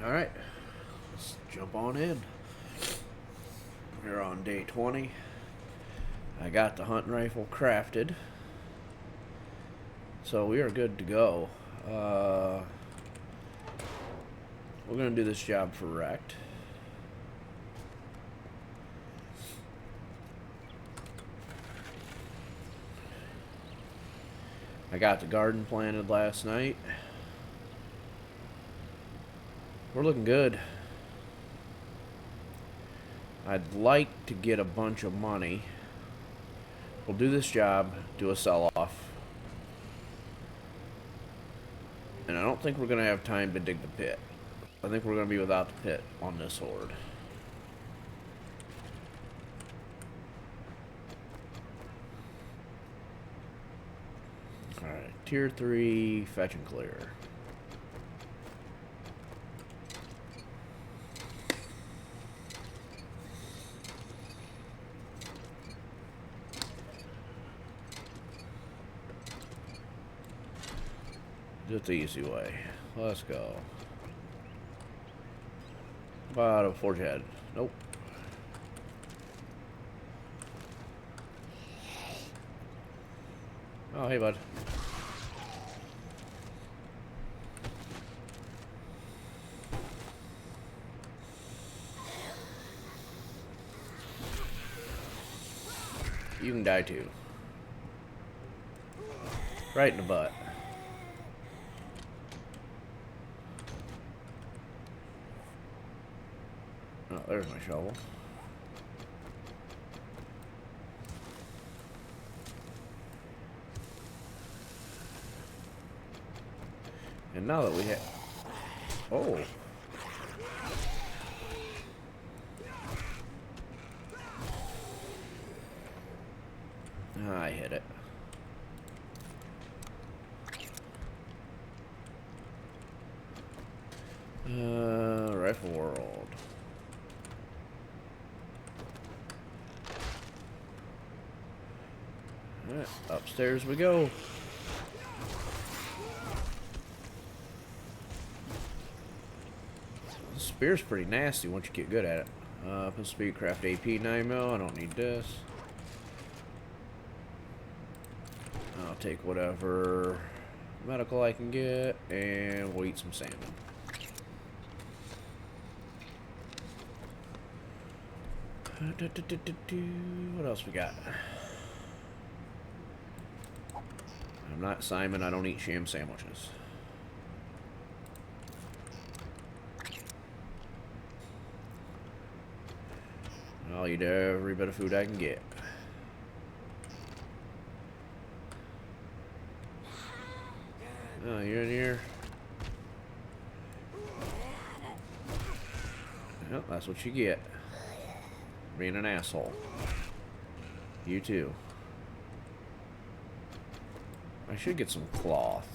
Alright, let's jump on in. We're on day 20. I got the hunting rifle crafted, so we are good to go. We're going to do this job for wrecked. I got the garden planted last night. We're looking good. I'd like to get a bunch of money. We'll do this job, do a sell-off. And I don't think we're going to have time to dig the pit. I think we're going to be without the pit on this horde. Alright, tier 3, fetch and clear. Just the easy way. Let's go. About a forge head. Nope. Oh, hey, bud. You can die too. Right in the butt. Oh, there's my shovel. And now that we have... Oh. I hit it. Rifle world. Alright, upstairs we go. The spear's pretty nasty once you get good at it. Pistol speed, craft AP 9mm. I don't need this. I'll take whatever medical I can get, and we'll eat some salmon. What else we got? I'm not Simon, I don't eat sham sandwiches. I'll eat every bit of food I can get. Oh, you're in here? Well, that's what you get. Being an asshole. You too. I should get some cloth.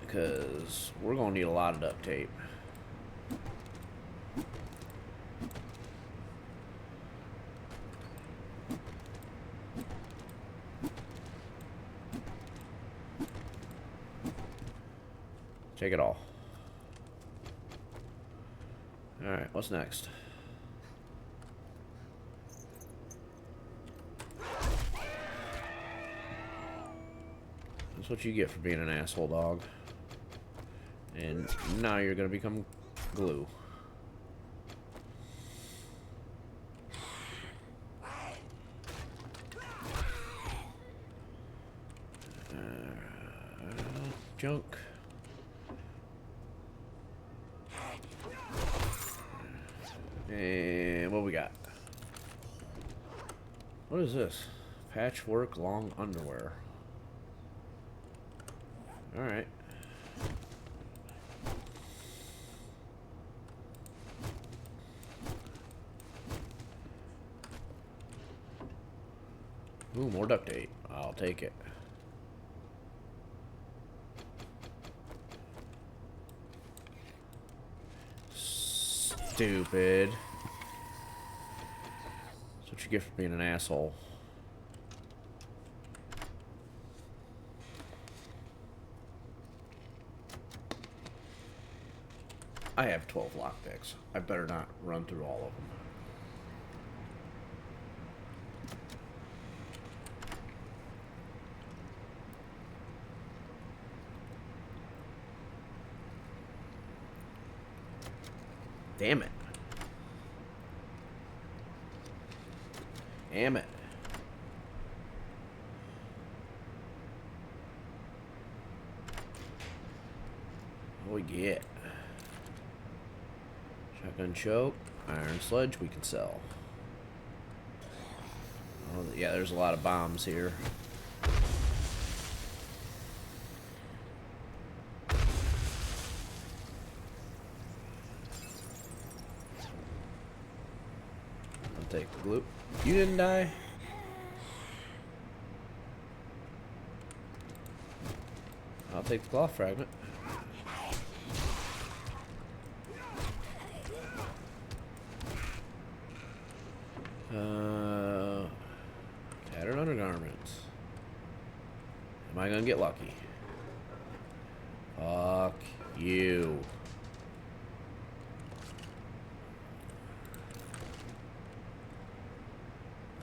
Because we're going to need a lot of duct tape. Take it all. Alright, what's next? That's what you get for being an asshole dog. And now you're gonna become glue. Junk. And what we got? What is this? Patchwork long underwear. Alright. Ooh, more duct tape. I'll take it. Stupid. That's what you get for being an asshole. I have 12 lockpicks. I better not run through all of them. Damn it. Damn it. What we get? Shotgun choke, iron sledge we can sell. Oh, yeah, there's a lot of bombs here. I'll take the glue. You didn't die? I'll take the cloth fragment. Tattered undergarments. Am I gonna get lucky? Fuck you.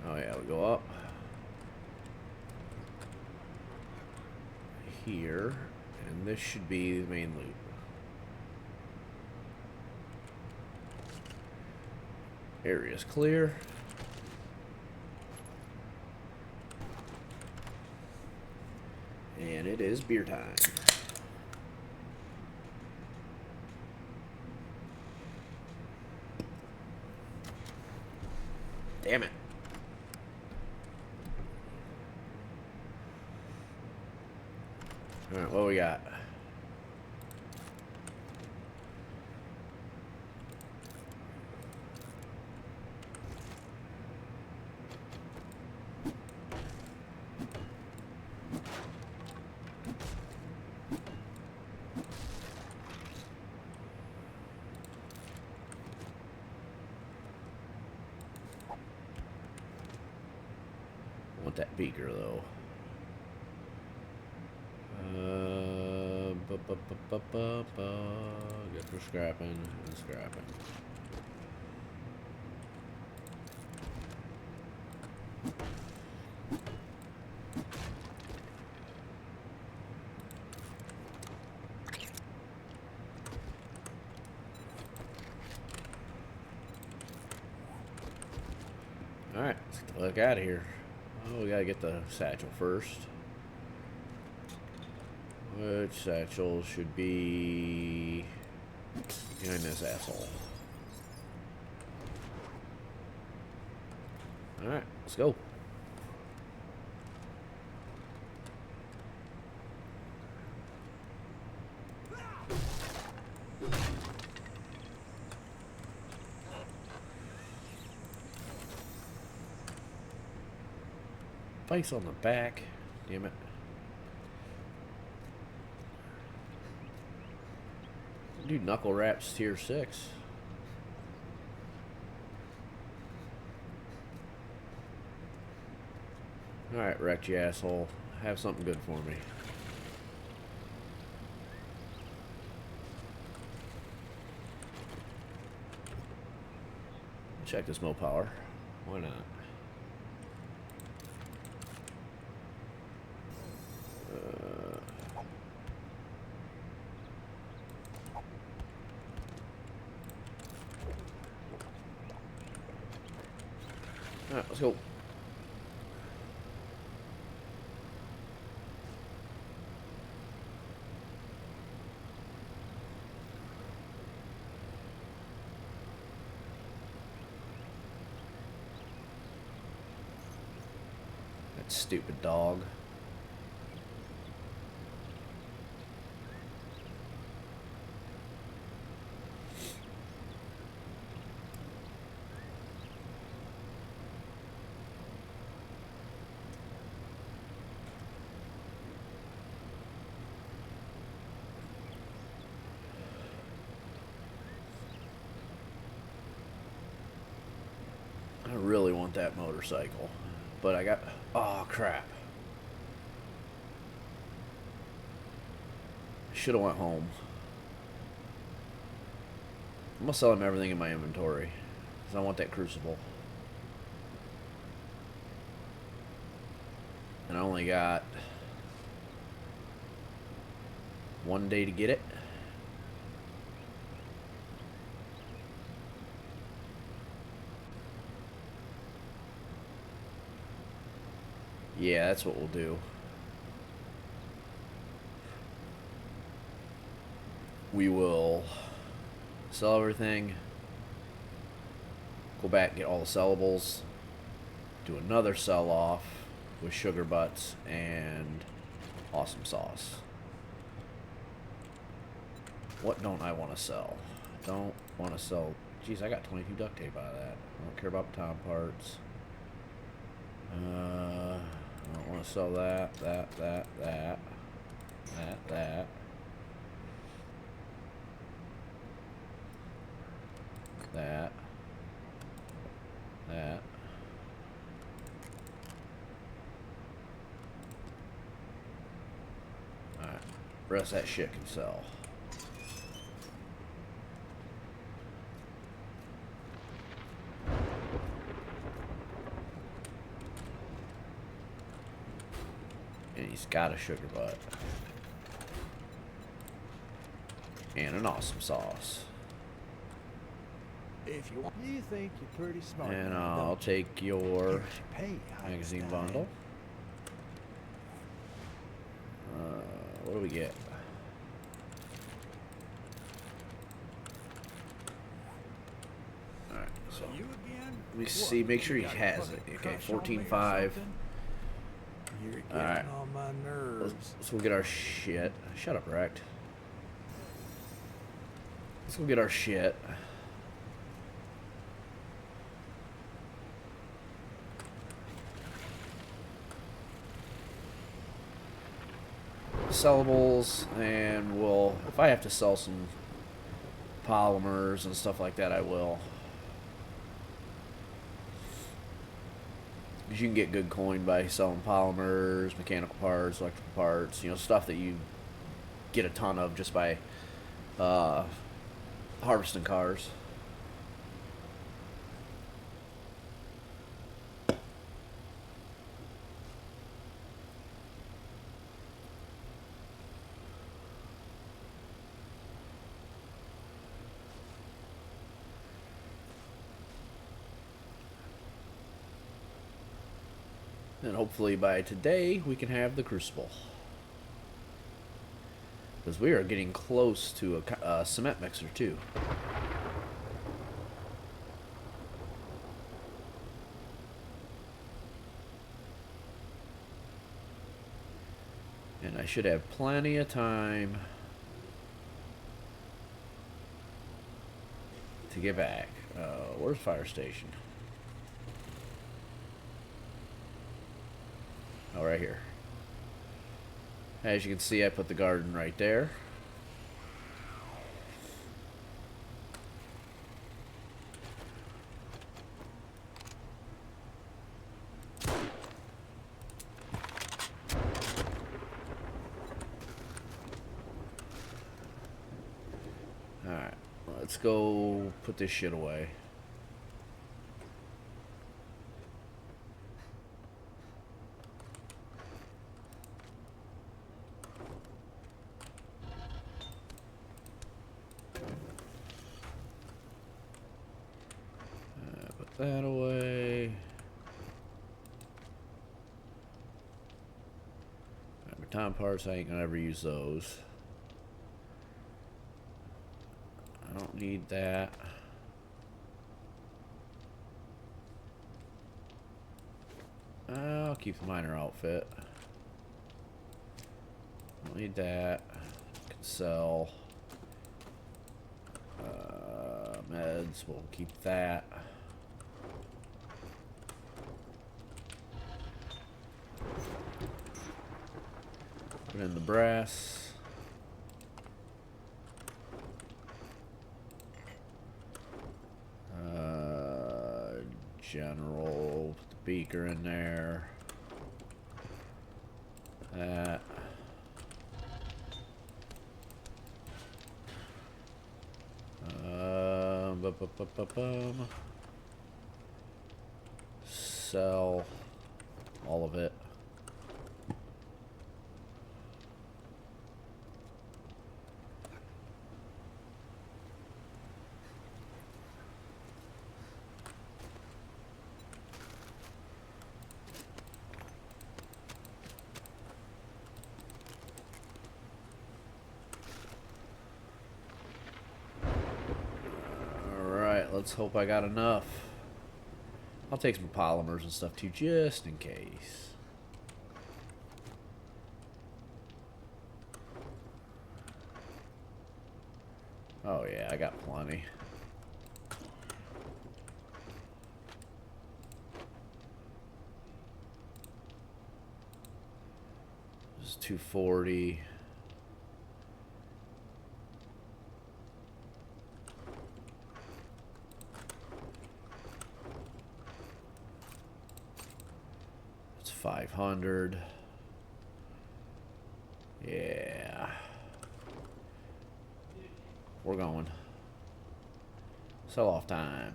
Oh yeah, we go up here, and this should be the main loot. Area's clear. And it is beer time. Damn it. Alright, what we got? Want that beaker though. Guess we're scrapping and scrapping. Alright, let's get the fuck out of here. Oh, we gotta get the satchel first. Which satchel should be behind this asshole? Alright, let's go. Face on the back. Damn it. Dude, knuckle wraps tier 6. Alright, wrecked you asshole. Have something good for me. Check this mo power. Why not? Alright, let's go. That stupid dog. I really want that motorcycle, but I got, oh crap. Should have went home. I'm gonna sell him everything in my inventory. Because I want that crucible. And I only got 1 day to get it. Yeah, that's what we'll do. We will sell everything, go back and get all the sellables, do another sell off with sugar butts and awesome sauce. What don't I want to sell? Don't want to sell. Jeez, I got 22 duct tape out of that. I don't care about baton parts. I don't want to sell that. Alright. The rest of that shit can sell. And he's got a sugar butt. And an awesome sauce. If you think you're pretty smart, And I'll take your magazine bundle. What do we get? Alright, so let me see, make sure he has it. Okay, 14.5. Alright. Let's go get our shit. Shut up, Rect. Let's go get our shit. Sellables, and we'll, if I have to sell some polymers and stuff like that, I will. Because you can get good coin by selling polymers, mechanical parts, electrical parts, you know, stuff that you get a ton of just by harvesting cars. And hopefully by today we can have the crucible. Because we are getting close to a cement mixer too. And I should have plenty of time to get back. Where's fire station? Oh, right here. As you can see, I put the garden right there. Alright, let's go put this shit away. That away. Baton parts, I ain't gonna ever use those. I don't need that. I'll keep the miner outfit. Don't need that. Can sell. Meds, we'll keep that. Put in the brass. General, put the beaker in there. That. Sell all of it. Let's hope I got enough. I'll take some polymers and stuff too, just in case. Oh yeah, I got plenty. This is 240. It's 500. Yeah. We're going. Sell off time.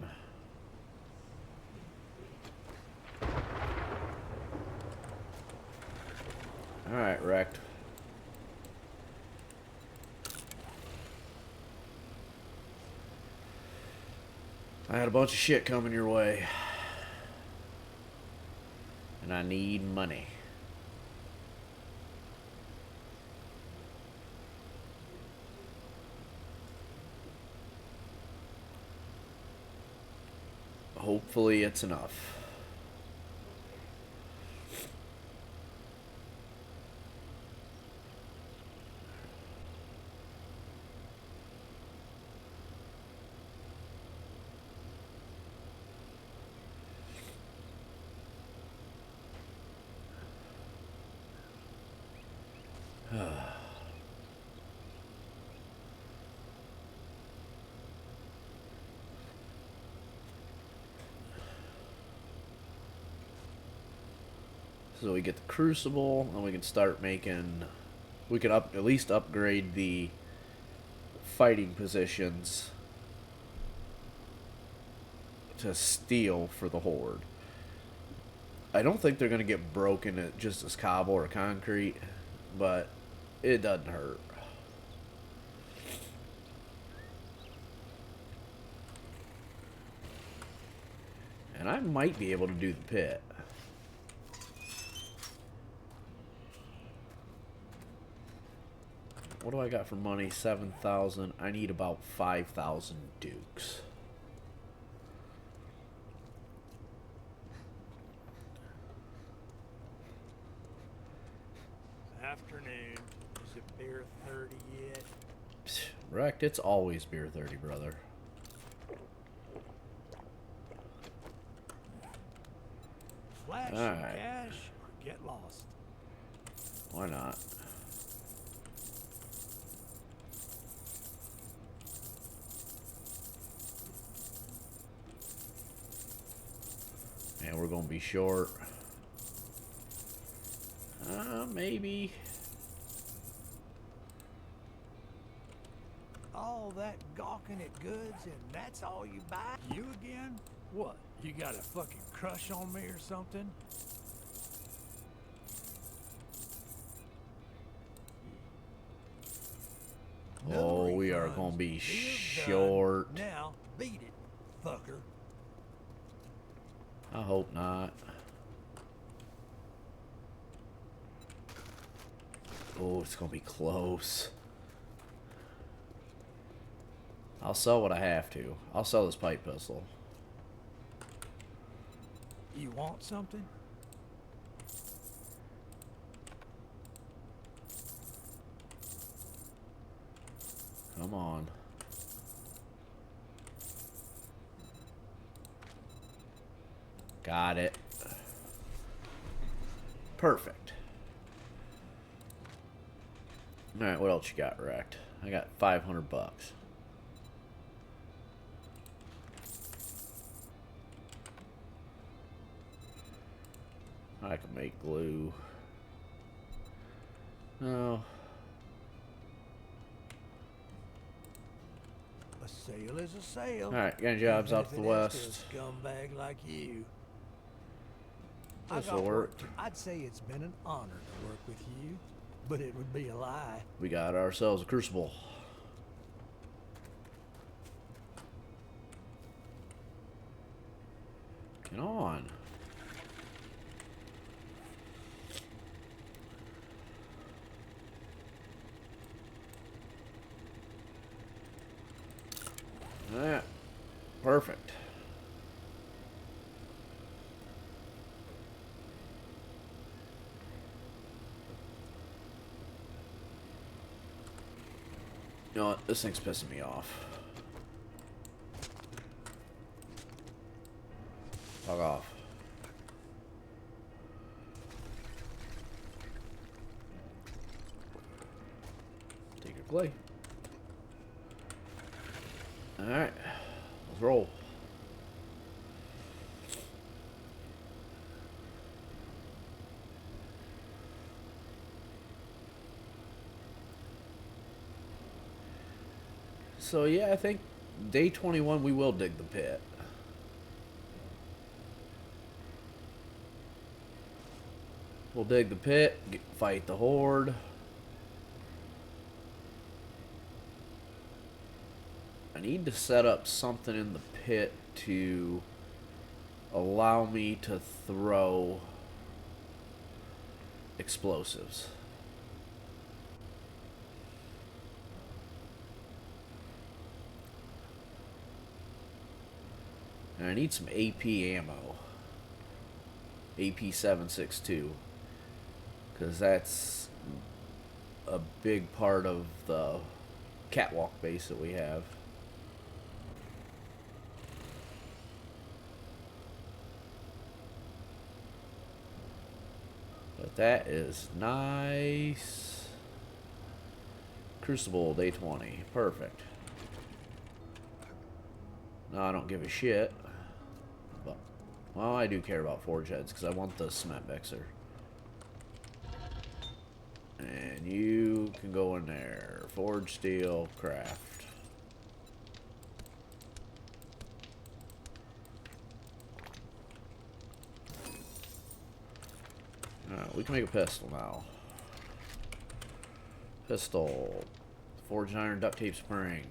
Alright, wrecked. I had a bunch of shit coming your way. And I need money. Hopefully it's enough. So we get the crucible, and we can start making. We can at least upgrade the fighting positions to steel for the Horde. I don't think they're gonna get broken at just as cobble or concrete, but it doesn't hurt. And I might be able to do the pit. What do I got for money? 7,000. I need about 5,000 dukes. Afternoon. Is it beer 30 yet? Wrecked. It's always beer 30, brother. Flash All some right. cash or get lost. Why not? And we're gonna be short. Maybe. All that gawking at goods and that's all you buy? You again? What? You got a fucking crush on me or something? Oh, we are refunds. gonna be Deal's short. done. Now, beat it, fucker. I hope not. Oh, it's gonna be close. I'll sell what I have to. I'll sell this pipe pistol. You want something? Come on. Got it. Perfect. Alright, what else you got wrecked? I got 500 bucks. I can make glue. No. A sale is a sale. Alright, getting jobs even out if to the it is to west. a scumbag like you. This'll work. I'd say it's been an honor to work with you, but it would be a lie. We got ourselves a crucible. Get on. Yeah, perfect. You know what? This thing's pissing me off. Fuck off. Take your clay. Alright. Let's roll. So yeah, I think day 21 we will dig the pit. We'll dig the pit, fight the horde. I need to set up something in the pit to allow me to throw explosives. And I need some AP ammo. AP 7.62. Because that's a big part of the catwalk base that we have. But that is nice. Crucible, day 20. Perfect. No, I don't give a shit. But, well, I do care about forge heads because I want the cement mixer. And you can go in there. Forge, steel, craft. Alright, we can make a pistol now. Pistol. Forged iron, duct tape, spring.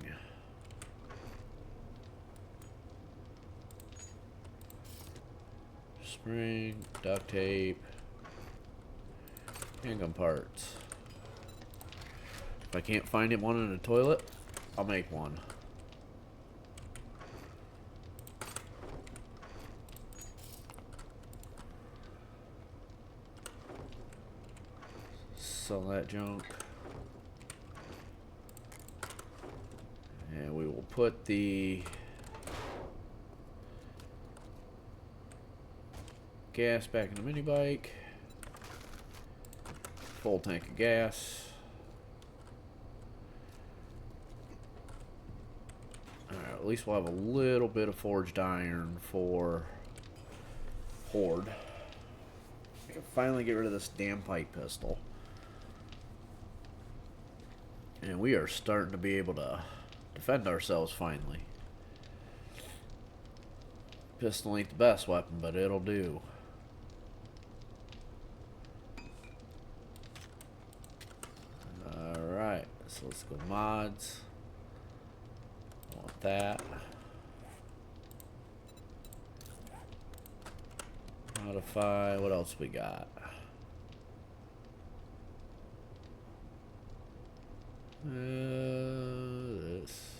Spring, duct tape. Handgun parts. If I can't find it one in a toilet, I'll make one. Sell that junk. And we will put the gas back in the minibike. Full tank of gas. Alright, at least we'll have a little bit of forged iron for Horde. I can finally get rid of this damn pipe pistol. And we are starting to be able to defend ourselves finally. Pistol ain't the best weapon, but it'll do. Alright, so let's go mods. I want that. Modify, what else we got? This.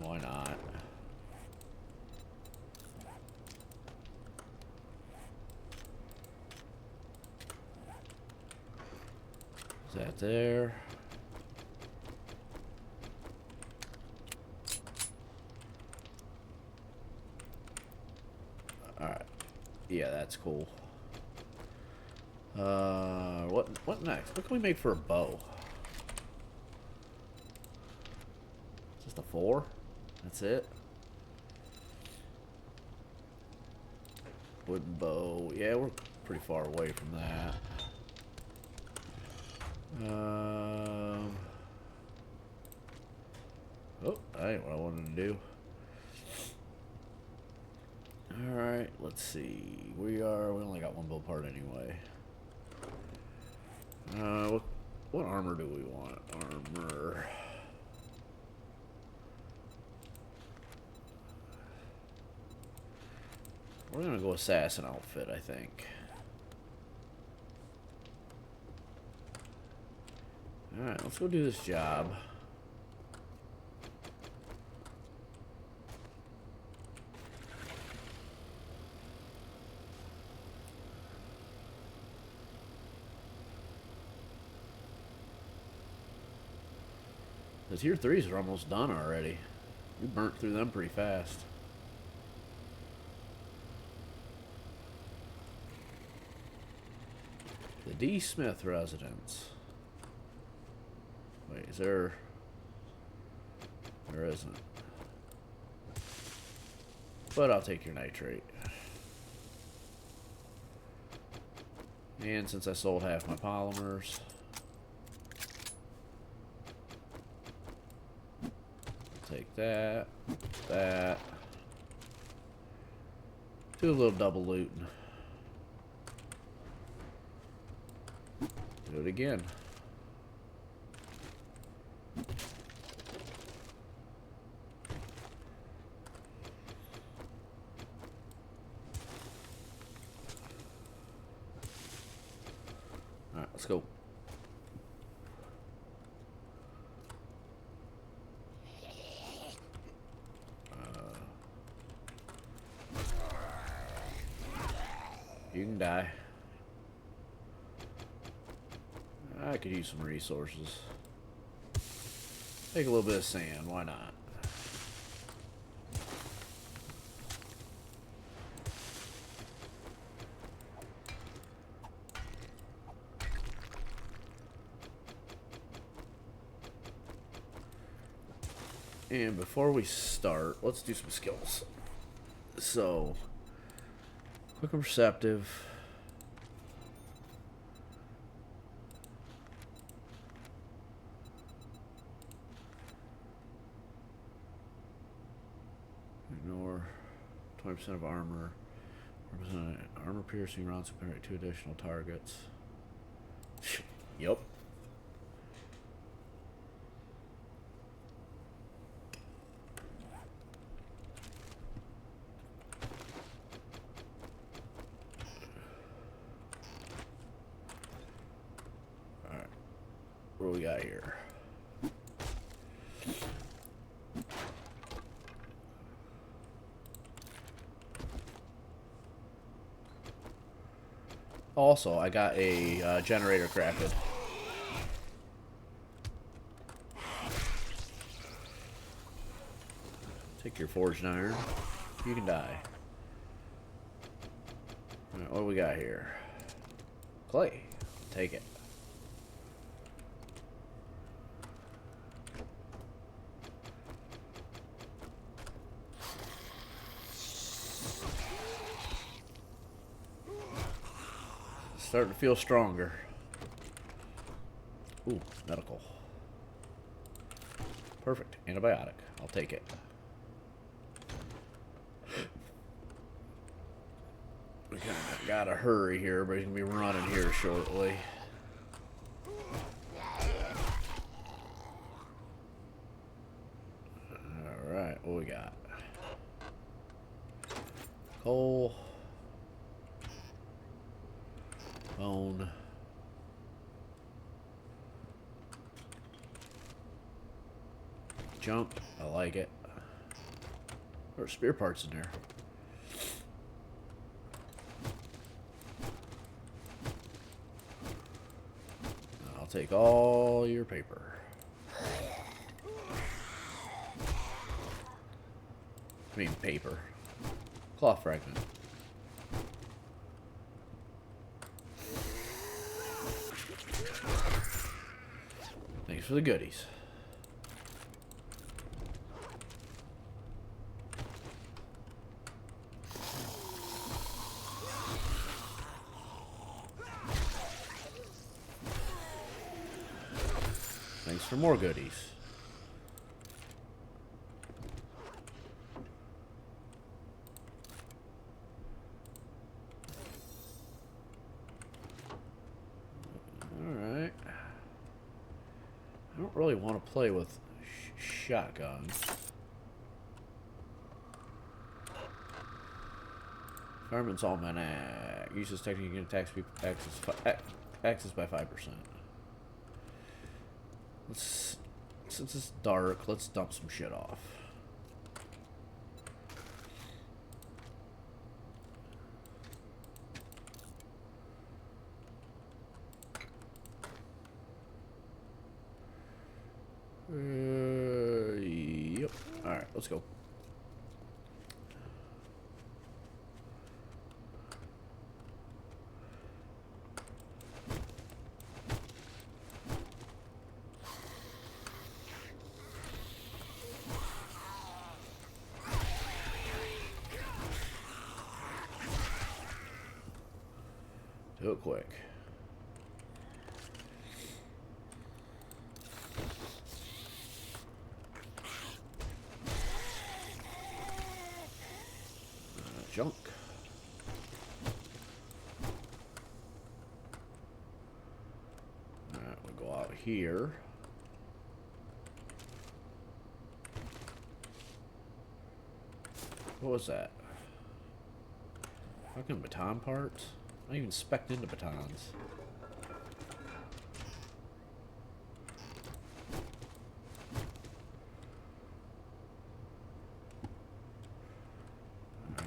Why not? Is that there? Alright. Yeah, that's cool. What next? What can we make for a bow? Just a 4? That's it? Wooden bow. Yeah, we're pretty far away from that. Oh. ain't what I wanted to do. Alright, let's see. We only got one build part anyway. What armor do we want? Armor. We're gonna go assassin outfit, I think. Alright, let's go do this job. The tier 3s are almost done already. We burnt through them pretty fast. The D. Smith residence. Wait, is there... There isn't. But I'll take your nitrate. And since I sold half my polymers... Take that, that. Do a little double looting. Do it again. Alright, let's go. You can die. I could use some resources. Take a little bit of sand, why not? And before we start, let's do some skills. So, quick and perceptive. Ignore 20% of armor. Armor piercing rounds to penetrate 2 additional targets. Yep. What do we got here? Also, I got a generator crafted. Take your forged iron. You can die. Alright, what do we got here? Clay. Take it. Starting to feel stronger. Ooh, medical. Perfect. Antibiotic. I'll take it. We kind of gotta hurry here, but he's gonna be running here shortly. Alright, what we got? Coal. Bone. Jump. I like it. There are spear parts in there. I'll take all your paper. I mean paper. Cloth fragment. Thanks for the goodies. Thanks for more goodies. really want to play with shotguns. Fireman's Almanac. Uses technique and attacks people access by 5%. Since it's dark, let's dump some shit off. Yep. Alright, let's go. Do it quick. Junk. Alright, we'll go out here. What was that? Fucking baton parts? I even spec'd into batons.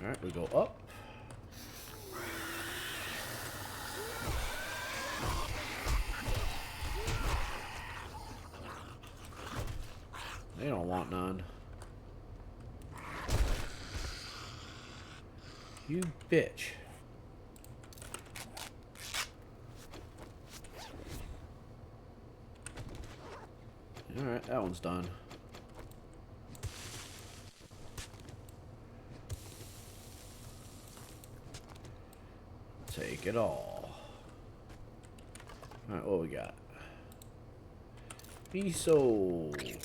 Alright, we go up. They don't want none. You bitch. Alright, that one's done. Take it all. Alright, what we got? Miso.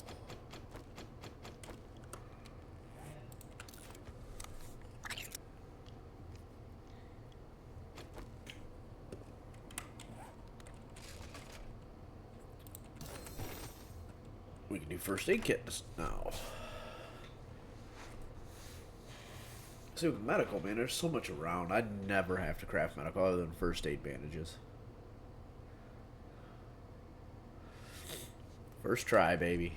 We can do first aid kits now. See, with medical, man, there's so much around. I'd never have to craft medical other than first aid bandages. First try, baby.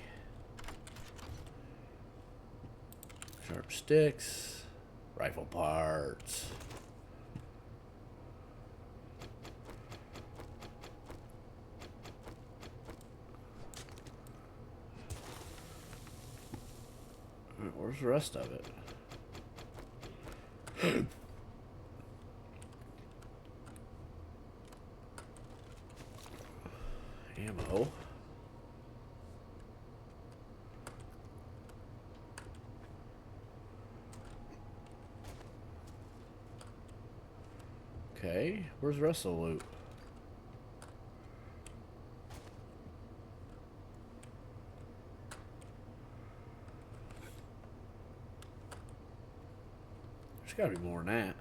Sharp sticks, rifle parts. Alright, where's the rest of it? Ammo. Okay, where's the rest of the loot? There's gotta be more than that.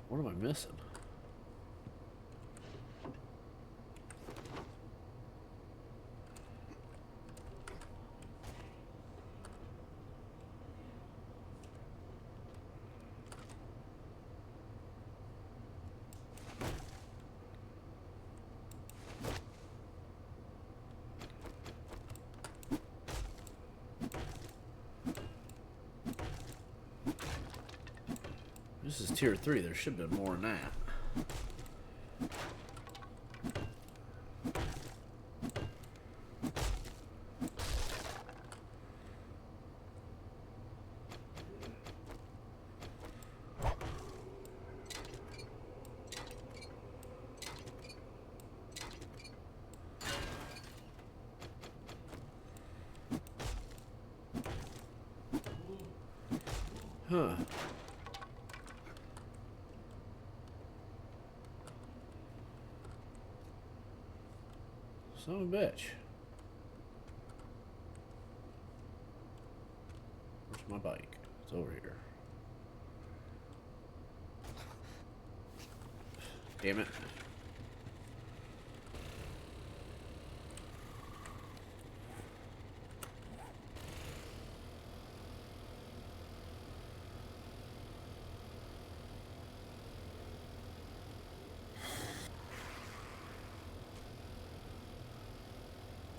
What am I missing? This is tier 3. There should have been more than that. Huh. Son of a bitch. Where's my bike? It's over here. Damn it.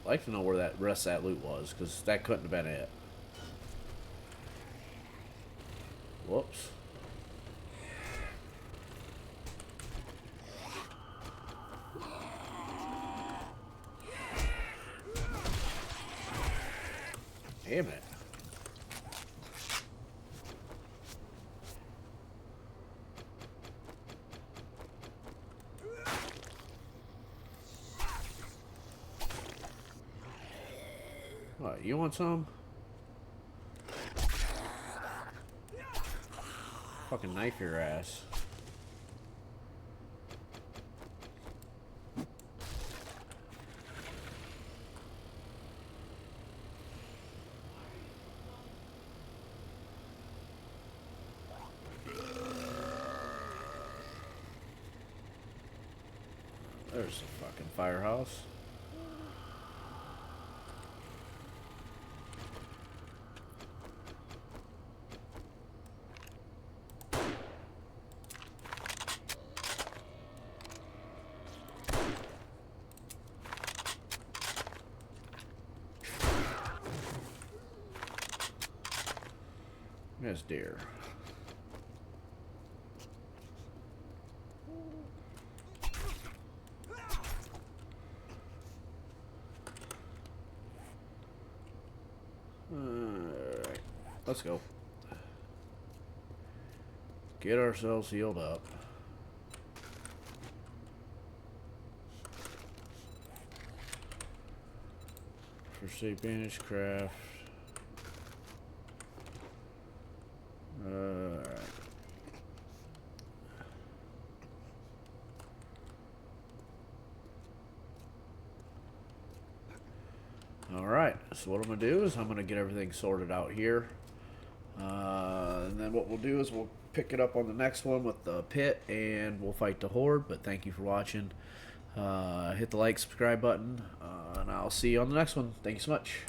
I'd like to know where that rest of that loot was, because that couldn't have been it. Whoops. Damn it. What, you want some? Fucking knife your ass. There's the fucking firehouse. There's deer. Alright, let's go. Get ourselves healed up. First aid bandage craft. Alright, so what I'm going to do is I'm going to get everything sorted out here. And then what we'll do is we'll pick it up on the next one with the pit and we'll fight the Horde. But thank you for watching. Hit the like, subscribe button, and I'll see you on the next one. Thank you so much.